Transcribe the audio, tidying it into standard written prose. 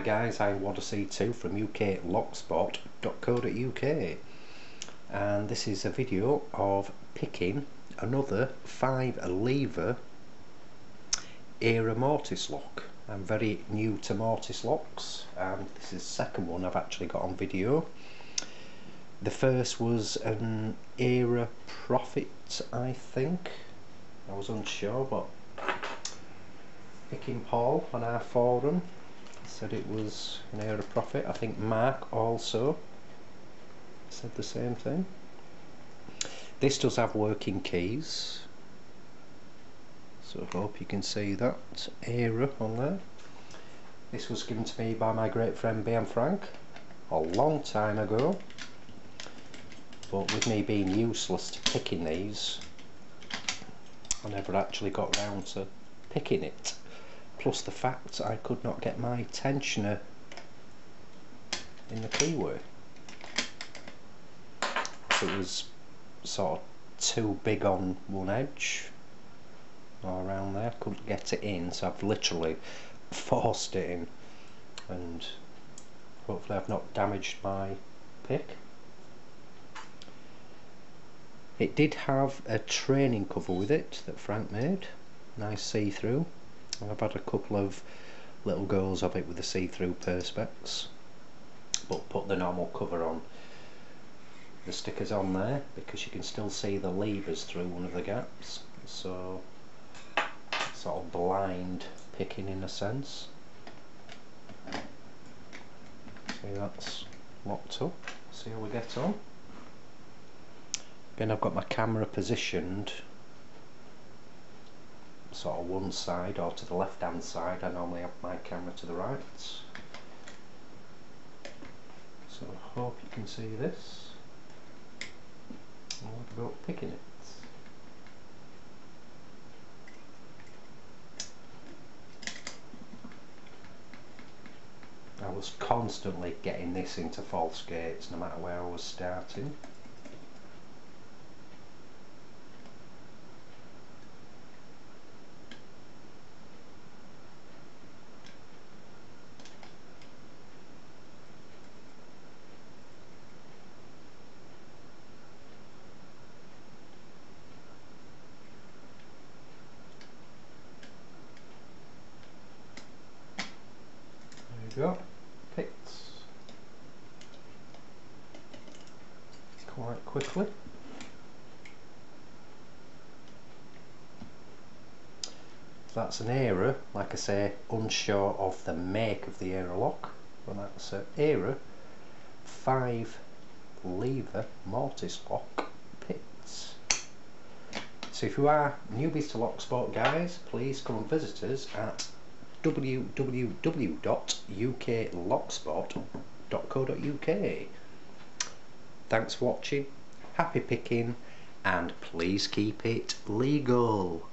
guys, I'm Mortice2 from uklocksport.co.uk, and this is a video of picking another 5-lever era Mortice lock. I'm very new to Mortice locks, and this is the second one I've actually got on video. The first was an era Prophet, I think. I was unsure, but Picking Paul on our forum said it was an era Prophet. I think Mark also said the same thing. This does have working keys, so I hope you can see that era on there. This was given to me by my great friend B&M Frank a long time ago, but with me being useless to picking these, I never actually got round to picking it. Plus the fact I could not get my tensioner in the keyway. It was sort of too big on one edge or around there, couldn't get it in, so I've literally forced it in, and hopefully I've not damaged my pick. It did have a training cover with it that Frank made, nice see-through. I've had a couple of little goes of it with the see-through perspex, but put the normal cover on. The stickers on there because you can still see the levers through one of the gaps, so sort of blind picking in a sense. See, that's locked up. See how we get on. Again, I've got my camera positioned sort of one side, or to the left hand side. I normally have my camera to the right, so I hope you can see this. I'll go picking it. I was constantly getting this into false gates no matter where I was starting. Go, picked quite quickly. That's an era, like I say, unsure of the make of the era lock, but that's an era 5-lever Mortice lock pits. So if you are newbies to lock sport, guys, please come and visit us at www.uklocksport.co.uk. Thanks for watching, happy picking, and please keep it legal.